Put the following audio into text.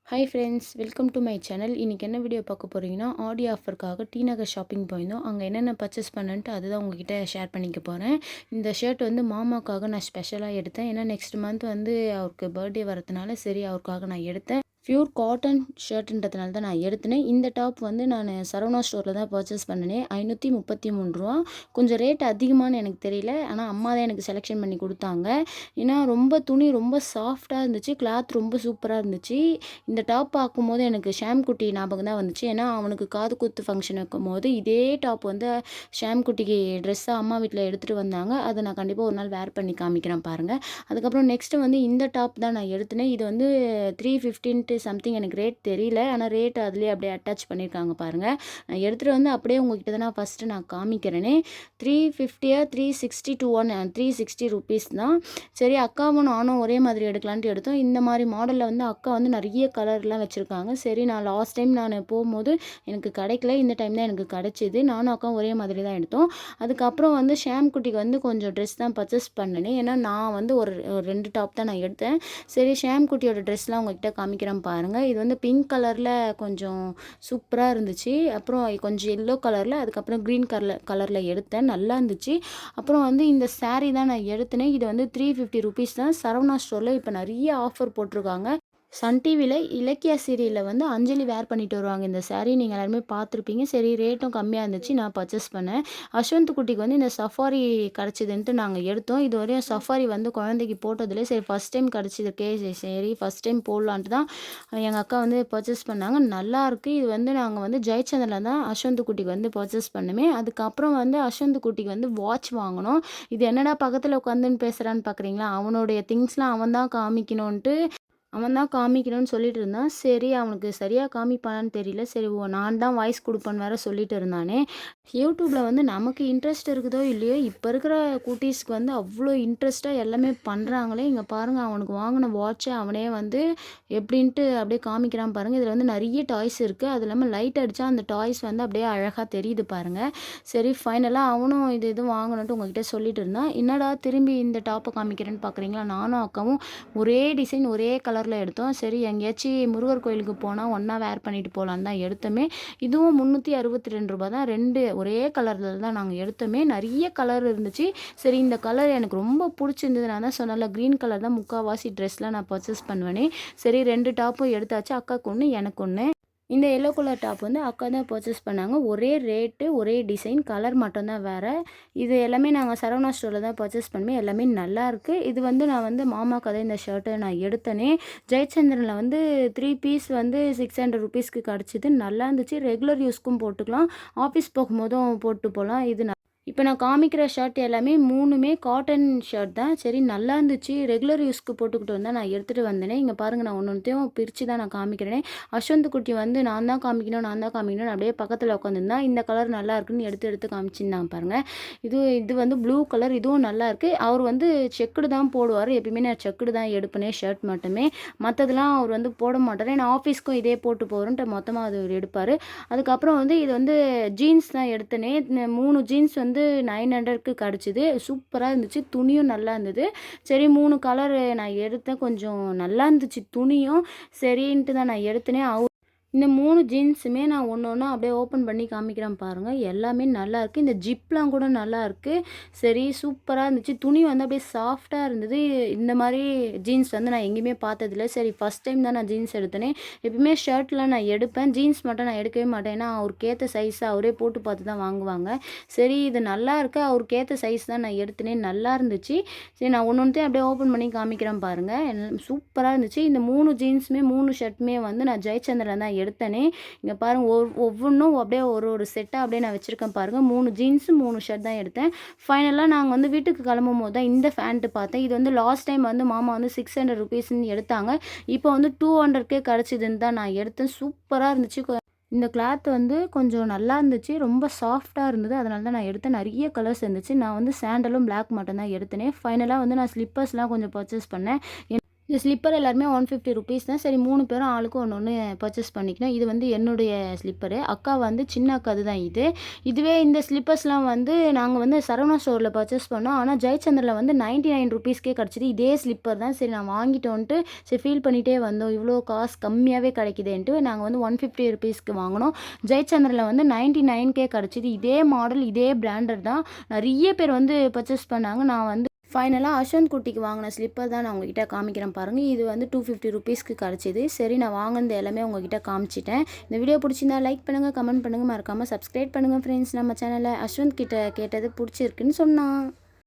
Hi friends, welcome to my channel. இன்றைக்கி என்ன video பார்க்க போகிறீங்கன்னா, ஆடி ஆஃபருக்காக டி நகர் ஷாப்பிங் போயிருந்தோம். அங்கே என்னென்ன பர்ச்சேஸ் பண்ணேன்ட்டு அதுதான் உங்ககிட்ட ஷேர் பண்ணிக்க போகிறேன். இந்த ஷர்ட் வந்து மாமாக்காக நான் ஸ்பெஷலாக எடுத்தேன். ஏன்னா நெக்ஸ்ட் மந்த் வந்து அவருக்கு பர்த்டே வரதுனால சரி அவருக்காக நான் எடுத்தேன். பியூர் காட்டன் ஷர்ட்டுன்றதுனால தான் நான் எடுத்தேன். இந்த டாப் வந்து நான் சரவணா ஸ்டோரில் தான் பர்ச்சேஸ் பண்ணினேன். 533 ரூபா. கொஞ்சம் ரேட் அதிகமானு எனக்கு தெரியல. ஆனால் அம்மா தான் எனக்கு செலெக்ஷன் பண்ணி கொடுத்தாங்க. ஏன்னா ரொம்ப துணி ரொம்ப சாஃப்டாக இருந்துச்சு, கிளாத் ரொம்ப சூப்பராக இருந்துச்சு. இந்த டாப் பார்க்கும்போது எனக்கு ஷாம் குட்டி ஞாபகம் தான் வந்துச்சு. ஏன்னா அவனுக்கு காது குத்து ஃபங்க்ஷன் வைக்கும்போது இதே டாப் வந்து ஷாம் குட்டிக்கு ட்ரெஸ்ஸாக அம்மா வீட்டில் எடுத்துகிட்டு வந்தாங்க. அதை நான் கண்டிப்பாக ஒரு நாள் வேர் பண்ணி காமிக்கிறேன் பாருங்கள். அதுக்கப்புறம் நெக்ஸ்ட்டு வந்து இந்த டாப் தான் நான் எடுத்தேன். இது வந்து 315 சம்திங், எனக்கு ரேட் தெரியல. ஆனால் ரேட் அதுலேயே அப்படியே அட்டாச் பண்ணியிருக்காங்க பாருங்கள். நான் எடுத்துகிட்டு வந்து அப்படியே உங்கள்கிட்ட தான் ஃபஸ்ட்டு நான் காமிக்கிறேனே. 350 362 360 ருபீஸ் தான். சரி அக்காவும் நானும் ஒரே மாதிரி எடுக்கலான்ட்டு எடுத்தோம். இந்த மாதிரி மாடலில் வந்து அக்கா வந்து நிறைய கலர்லாம் வச்சுருக்காங்க. சரி நான் லாஸ்ட் டைம் நான் போகும்போது எனக்கு கிடைக்கல, இந்த டைம் தான் எனக்கு கிடச்சிது. நானும் அக்காவும் ஒரே மாதிரி தான் எடுத்தோம். அதுக்கப்புறம் வந்து ஷாம் குட்டிக்கு வந்து கொஞ்சம் ட்ரெஸ் தான் பர்ச்சேஸ் பண்ணினேன். ஏன்னா நான் வந்து ஒரு 2 டாப் தான் நான் எடுத்தேன். சரி ஷாம் குட்டியோட ட்ரெஸ்லாம் உங்கள்கிட்ட காமிக்கிறேன் பாருங்கள். இது வந்து பிங்க் கலரில் கொஞ்சம் சூப்பராக இருந்துச்சு. அப்புறம் கொஞ்சம் எல்லோ கலரில், அதுக்கப்புறம் க்ரீன் கலரில் எடுத்தேன், நல்லா இருந்துச்சு. அப்புறம் வந்து இந்த சாரீ தான் நான் எடுத்தேன். இது வந்து 350 ருபீஸ் தான். சரவணா ஸ்டோரில் இப்போ நிறைய ஆஃபர் போட்டிருக்காங்க. சன் டிவியில் இலக்கியா சீரியலில் வந்து அஞ்சலி வேர் பண்ணிட்டு வருவாங்க இந்த சாரீ. நீங்கள் எல்லாருமே பார்த்துருப்பீங்க. சரி ரேட்டும் கம்மியாக இருந்துச்சு, நான் பர்ச்சேஸ் பண்ணேன். அஸ்வந்த் குட்டிக்கு வந்து இந்த சஃபாரி கிடச்சிதுன்ட்டு நாங்கள் எடுத்தோம். இது வரையும் சஃபாரி வந்து குழந்தைக்கு போட்டதில்லை. சரி ஃபஸ்ட் டைம் கிடச்சிதுக்கே, சரி ஃபஸ்ட் டைம் போடலான்ட்டு தான் எங்கள் அக்கா வந்து பர்ச்சேஸ் பண்ணாங்க. நல்லாயிருக்கு. இது வந்து நாங்கள் வந்து ஜெயச்சந்திரனில் தான் அஸ்வந்த் குட்டிக்கு வந்து பர்ச்சேஸ் பண்ணுமே. அதுக்கப்புறம் வந்து அஸ்வந்த் குட்டிக்கு வந்து வாட்ச் வாங்கினோம். இது என்னடா பக்கத்தில் உட்காந்துன்னு பேசுகிறான்னு பார்க்குறீங்களா, அவனுடைய திங்ஸ்லாம் அவன் தான் காமிக்கணும்னு சொல்லிட்டு இருந்தான். சரி அவனுக்கு சரியாக காமிப்பானான்னு தெரியல. சரி நான் தான் வாய்ஸ் கொடுப்பேன்னு வேறு சொல்லிட்டு இருந்தானே. யூடியூப்பில் வந்து நமக்கு இன்ட்ரெஸ்ட் இருக்குதோ இல்லையோ, இப்போ இருக்கிற குட்டீஸ்க்கு வந்து அவ்வளோ இன்ட்ரெஸ்ட்டாக எல்லாமே பண்ணுறாங்களே. இங்கே பாருங்கள், அவனுக்கு வாங்கின வாட்சை அவனே வந்து எப்படின்ட்டு அப்படியே காமிக்கிறான் பாருங்கள். இதில் வந்து நிறைய டாய்ஸ் இருக்குது. அது இல்லாமல் லைட் அடித்தா அந்த டாய்ஸ் வந்து அப்படியே அழகாக தெரியுது பாருங்கள். சரி ஃபைனலாக அவனும் இது வாங்கணுன்ட்டு உங்ககிட்ட சொல்லிட்டு இருந்தான். என்னடா திரும்பி இந்த டாப்பை காமிக்கிறேன்னு பார்க்குறீங்களா, நானும் அக்காவும் ஒரே டிசைன் ஒரே கலரில் எடுத்தோம். சரி எங்கேயாச்சும் முருகர் கோயிலுக்கு போனால் ஒன்றா வேர் பண்ணிட்டு போகலான்னு தான் எடுத்தோமே. இதுவும் 362 ரூபா தான். 2 ஒரே கலரில் தான் நாங்கள் எடுத்தோமே. நிறைய கலர் இருந்துச்சு. சரி இந்த கலர் எனக்கு ரொம்ப பிடிச்சிருந்தது. நான் தான் சொன்னல, க்ரீன் கலர் தான் முக்கால்வாசி ட்ரெஸ்லாம் நான் பர்ச்சேஸ் பண்ணுவேனே. சரி 2 டாப்பும் எடுத்தாச்சு. அக்காவுக்கு ஒன்று, எனக்கு ஒன்று. இந்த எல்லோ கலர் டாப் வந்து அக்கா தான் பர்ச்சேஸ் பண்ணாங்க. ஒரே ரேட்டு, ஒரே டிசைன், கலர் மட்டும்தான் வேறு. இது எல்லாமே நாங்கள் சரவணா ஸ்டோரில் தான் பர்ச்சேஸ் பண்ணுவேன். எல்லாமே நல்லாயிருக்கு. இது வந்து நான் வந்து மாமாவுக்கு தான் இந்த ஷர்ட்டை நான் எடுத்தேனே. ஜெயச்சந்திரனில் வந்து 3 பீஸ் வந்து 600 ருபீஸ்க்கு கிடச்சிது. நல்லா இருந்துச்சு. ரெகுலர் யூஸ்க்கும் போட்டுக்கலாம், ஆஃபீஸ் போகும்போதும் போட்டு போகலாம். இது இப்போ நான் காமிக்கிற ஷர்ட் எல்லாமே 3மே காட்டன் ஷர்ட் தான். சரி நல்லா இருந்துச்சு. ரெகுலர் யூஸ்க்கு போட்டுக்கிட்டு வந்தால் நான் எடுத்துகிட்டு வந்தேனே. இங்கே பாருங்கள், நான் ஒன்றையும் பிரித்து தான் நான் காமிக்கிறேனே. அஸ்வந்த் குட்டி வந்து நான் தான் காமிக்கணும் அப்படியே பக்கத்தில் உட்காந்துருந்தான். இந்த கலர் நல்லா இருக்குன்னு எடுத்து காமிச்சிருந்தாங்க பாருங்கள். இது வந்து ப்ளூ கலர், இதுவும் நல்லாயிருக்கு. அவர் வந்து செக்குடு தான் போடுவார். எப்பயுமே நான் செக்குடு தான் எடுப்பேனே, ஷர்ட் மட்டுமே. மற்றதெல்லாம் அவர் வந்து போட மாட்டார். ஏன்னா ஆஃபீஸ்க்கும் இதே போட்டு போகிறோன்ட்டு மொத்தமாக அது எடுப்பார். அதுக்கப்புறம் வந்து இது வந்து ஜீன்ஸ் தான் எடுத்தேனே. 3 ஜீன்ஸ் வந்து 900க்கு கிடச்சிது. சூப்பராக இருந்துச்சு. துணியும் நல்லா இருந்தது. சரி 3 கலர் நான் எடுத்தேன். கொஞ்சம் நல்லா இருந்துச்சு துணியும். சரின்ட்டு தான் நான் எடுத்தேனே. இந்த 3 ஜீன்ஸுமே நான் ஒன்று ஒன்றா அப்படியே ஓப்பன் பண்ணி காமிக்கிறேன் பாருங்கள். எல்லாமே நல்லாயிருக்கு. இந்த ஜிப்லாம் கூட நல்லாயிருக்கு. சரி சூப்பராக இருந்துச்சு. துணி வந்து அப்படியே சாஃப்டாக இருந்தது. இந்த மாதிரி ஜீன்ஸ் வந்து நான் எங்கேயுமே பார்த்ததில்ல. சரி ஃபஸ்ட் டைம் தான் நான் ஜீன்ஸ் எடுத்தேனே. எப்பவுமே ஷர்ட்லாம் நான் எடுப்பேன், ஜீன்ஸ் மட்டும் நான் எடுக்கவே மாட்டேன். ஏன்னா அவருக்கு ஏற்ற சைஸை அவரே போட்டு பார்த்து தான் வாங்குவாங்க. சரி இது நல்லா இருக்கு, அவருக்கு ஏற்ற சைஸ் தான் நான் எடுத்தேனே. நல்லா இருந்துச்சு. சரி நான் ஒன்றையும் அப்படியே ஓப்பன் பண்ணி காமிக்கிறேன் பாருங்கள். சூப்பராக இருந்துச்சு. இந்த 3 ஜீன்ஸுமே 3 ஷர்ட்டுமே வந்து நான் ஜெயச்சந்திரன் தான் எடுத்தேனே. இங்கே பாருங்கள், ஒவ்வொன்றும் அப்படியே ஒரு செட்டாக அப்படியே நான் வச்சுருக்கேன் பாருங்கள். 3 ஜீன்ஸு 3 ஷர்ட் தான் எடுத்தேன். ஃபைனலாக நாங்கள் வந்து வீட்டுக்கு கிளம்பும் போது தான் இந்த ஃபேண்ட்டு பார்த்தேன். இது வந்து லாஸ்ட் டைம் வந்து மாமா வந்து 600 ருபீஸ்ன்னு எடுத்தாங்க. இப்போ வந்து 200க்கே கிடச்சிதுன்னு தான் நான் எடுத்தேன். சூப்பராக இருந்துச்சு. இந்த கிளாத் வந்து கொஞ்சம் நல்லா இருந்துச்சு. ரொம்ப சாஃப்டாக இருந்தது. அதனால தான் நான் எடுத்தேன். நிறைய கலர்ஸ் இருந்துச்சு. நான் வந்து சாண்டலும் பிளாக் மட்டும் தான் எடுத்தேனே. ஃபைனலாக வந்து நான் ஸ்லிப்பர்ஸ்லாம் கொஞ்சம் பர்ச்சேஸ் பண்ணேன். இந்த ஸ்லிப்பர் எல்லாருமே 150 ருபீஸ் தான். சரி 3 பேரும் ஆளுக்கு ஒண்ணு ஒண்ணு பர்ச்சேஸ் பண்ணிக்கணும். இது வந்து என்னுடைய ஸ்லிப்பரு. அக்கா வந்து சின்ன அக்காது தான் இது. இதுவே இந்த ஸ்லிப்பர்ஸ்லாம் வந்து நாங்க வந்து சரவணா ஸ்டோர்ல பர்ச்சேஸ் பண்ணோம். ஆனா ஜெயச்சந்திரல வந்து 99 ருபீஸ்க்கே கிடச்சிது. இதே ஸ்லிப்பர் தான். சரி நான் வாங்கிட்டோன்ட்டு சரி ஃபீல் பண்ணிட்டே வந்தோம். இவ்வளோ காசு கம்மியாவே கிடைக்குதேன்ட்டு நாங்க வந்து 150 ருபீஸ்க்கு வாங்குனோம். ஜெயச்சந்திரல வந்து 99க்கே கிடச்சிது. இதே மாடல், இதே பிராண்டட் தான். நெறைய பேர் வந்து பர்ச்சேஸ் பண்ணாங்க. நான் வந்து ஃபைனலா அஸ்வந்த் குட்டிக்கு வாங்கின ஸ்லிப்பர் தான் நான் உங்ககிட்ட காமிக்கிறேன் பாருங்க. இது வந்து 250 ருபீஸ்க்கு கிடச்சிது. சரி நான் வாங்கினது எல்லாமே உங்ககிட்ட காமிச்சிட்டேன். இந்த வீடியோ பிடிச்சிருந்தா லைக் பண்ணுங்க, கமெண்ட் பண்ணுங்க, மறக்காம சப்ஸ்கிரைப் பண்ணுங்க ஃப்ரெண்ட்ஸ். நம்ம சேனலை அஸ்வந்த் கிட்ட கேட்டது பிடிச்சிருக்குன்னு சொன்னான்.